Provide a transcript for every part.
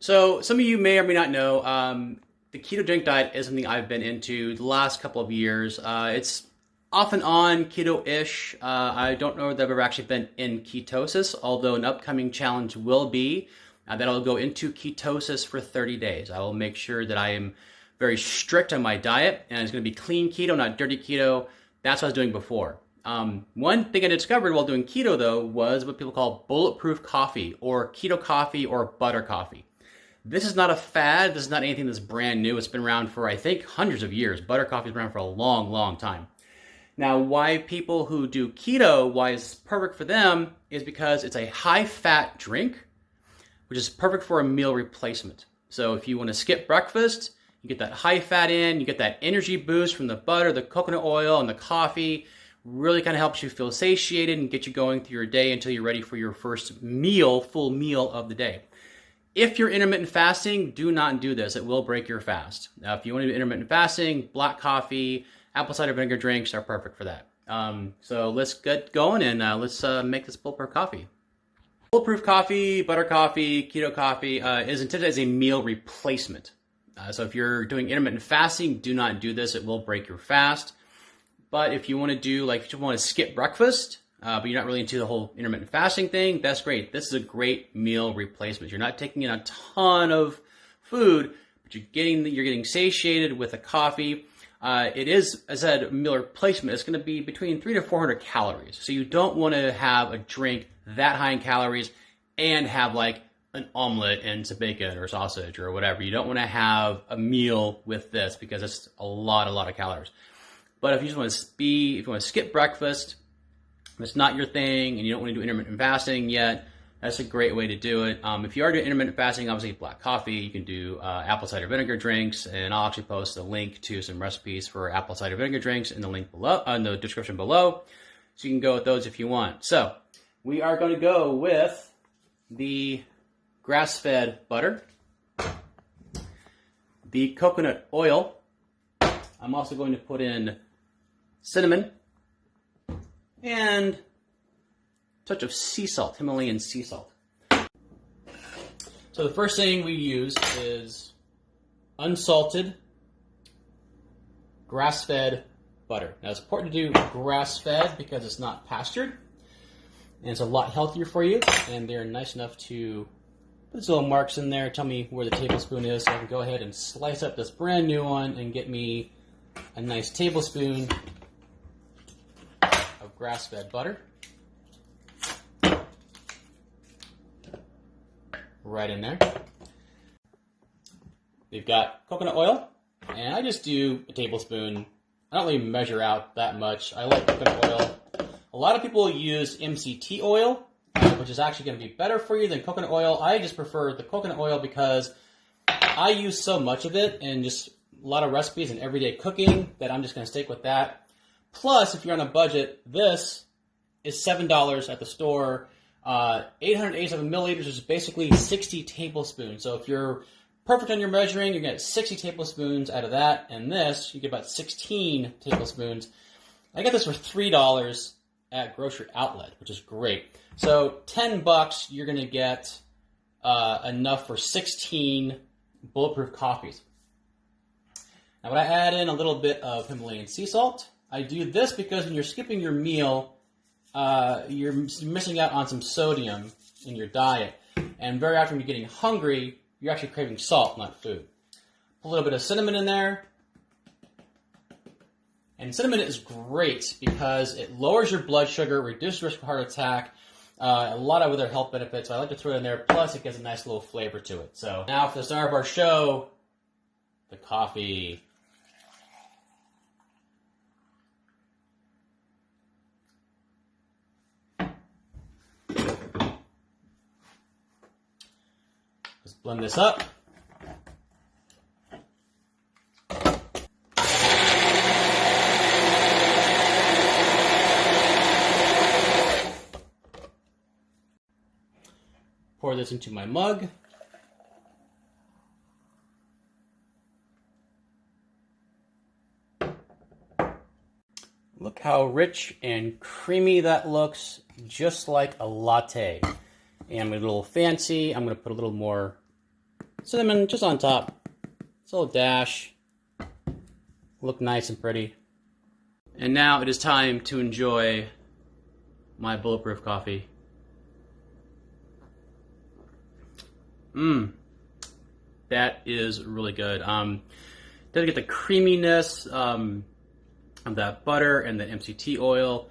So some of you may or may not know, the ketogenic diet is something I've been into the last couple of years. It's off and on keto-ish. I don't know that I've ever actually been in ketosis, although an upcoming challenge will be that I'll go into ketosis for 30 days. I will make sure that I am very strict on my diet, and it's going to be clean keto, not dirty keto. That's what I was doing before. One thing I discovered while doing keto, though, was what people call bulletproof coffee or keto coffee or butter coffee. This is not a fad. This is not anything that's brand new. It's been around for, I think, hundreds of years. Butter coffee's been around for a long, long time. Now, why people who do keto, why it's perfect for them, is because it's a high-fat drink, which is perfect for a meal replacement. So if you want to skip breakfast, you get that high fat in, you get that energy boost from the butter, the coconut oil, and the coffee. Really kind of helps you feel satiated and get you going through your day until you're ready for your first meal, full meal of the day. If you're intermittent fasting, do not do this. It will break your fast. Now, if you want to do intermittent fasting, black coffee, apple cider vinegar drinks are perfect for that. So let's get going and let's make this bulletproof coffee. Bulletproof coffee, butter coffee, keto coffee is intended as a meal replacement. So if you're doing intermittent fasting, do not do this. It will break your fast. But if you want to do, like, if you want to skip breakfast, but you're not really into the whole intermittent fasting thing, that's great. This is a great meal replacement. You're not taking in a ton of food, but you're getting satiated with a coffee. It is, as I said, a meal replacement. It's going to be between 300 to 400 calories. So you don't want to have a drink that high in calories and have like an omelet and some bacon or sausage or whatever. You don't want to have a meal with this because it's a lot of calories. But if you just want to skip breakfast, if it's not your thing and you don't want to do intermittent fasting yet, that's a great way to do it. If you are doing intermittent fasting, obviously black coffee, you can do apple cider vinegar drinks, and I'll actually post a link to some recipes for apple cider vinegar drinks in the link below, in the description below, so you can go with those if you want. So we are going to go with the grass-fed butter, the coconut oil. I'm also going to put in cinnamon and a touch of sea salt, Himalayan sea salt. So the first thing we use is unsalted grass-fed butter. Now it's important to do grass-fed because it's not pastured, and it's a lot healthier for you, and they're nice enough to put these little marks in there. Tell me where the tablespoon is so I can go ahead and slice up this brand new one and get me a nice tablespoon of grass-fed butter. Right in there. We've got coconut oil, and I just do a tablespoon. I don't really measure out that much. I like coconut oil. A lot of people use MCT oil, which is actually going to be better for you than coconut oil. I just prefer the coconut oil because I use so much of it in just a lot of recipes and everyday cooking that I'm just going to stick with that. Plus, if you're on a budget, this is $7 at the store. 887 milliliters is basically 60 tablespoons. So if you're perfect on your measuring, you get 60 tablespoons out of that. And this, you get about 16 tablespoons. I got this for $3 at Grocery Outlet, which is great. So $10, you're going to get enough for 16 bulletproof coffees. Now, when I add in a little bit of Himalayan sea salt, I do this because when you're skipping your meal, you're missing out on some sodium in your diet. And very often when you're getting hungry, you're actually craving salt, not food. Put a little bit of cinnamon in there. And cinnamon is great because it lowers your blood sugar, reduces risk of heart attack, a lot of other health benefits. So I like to throw it in there. Plus, it gives a nice little flavor to it. So now for the start of our show, the coffee. Let's blend this up. Pour this into my mug. Look how rich and creamy that looks, just like a latte. And I'm a little fancy. I'm going to put a little more cinnamon just on top. It's a little dash. Look nice and pretty. And now it is time to enjoy my bulletproof coffee. That is really good. Doesn't get the creaminess of that butter and the MCT oil.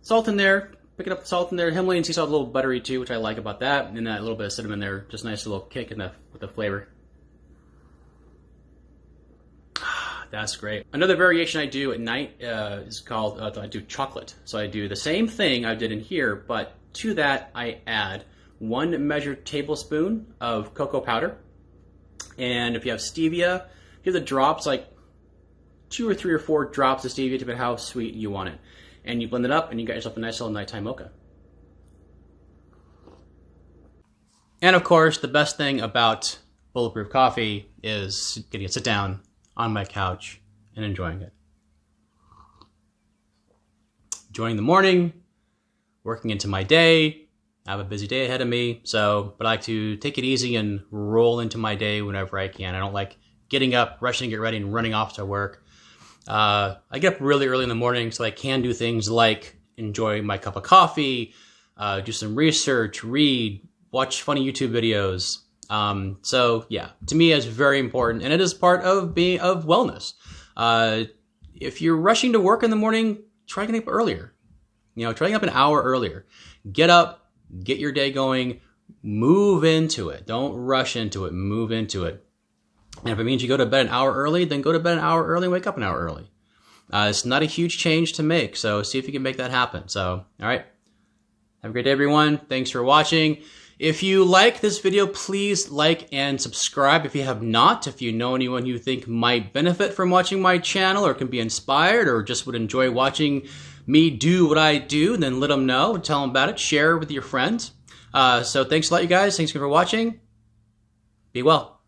Salt in there. Picking up the salt in there. Himalayan sea salt, a little buttery too, which I like about that. And that little bit of cinnamon there, just a nice little kick in with the flavor. That's great. Another variation I do at night is called, I do chocolate. So I do the same thing I did in here, but to that I add 1 measured tablespoon of cocoa powder. And if you have stevia, give the drops like 2 or 3 or 4 drops of stevia, depending on how sweet you want it. And you blend it up and you got yourself a nice little nighttime mocha. And of course, the best thing about bulletproof coffee is getting to sit down on my couch and enjoying it. Enjoying the morning, working into my day. I have a busy day ahead of me, but I like to take it easy and roll into my day whenever I can. I don't like getting up, rushing to get ready, and running off to work. I get up really early in the morning so I can do things like enjoy my cup of coffee, do some research, read, watch funny YouTube videos. So yeah, to me it's very important, and it is part of wellness. If you're rushing to work in the morning, try getting up earlier. Try getting up an hour earlier. Get up, get your day going, move into it. Don't rush into it, move into it. And if it means you go to bed an hour early, then go to bed an hour early and wake up an hour early. It's not a huge change to make, so see if you can make that happen. So, all right. Have a great day, everyone. Thanks for watching. If you like this video, please like and subscribe if you have not. If you know anyone you think might benefit from watching my channel or can be inspired or just would enjoy watching me do what I do, then let them know. Tell them about it. Share it with your friends. So thanks a lot, you guys. Thanks for watching. Be well.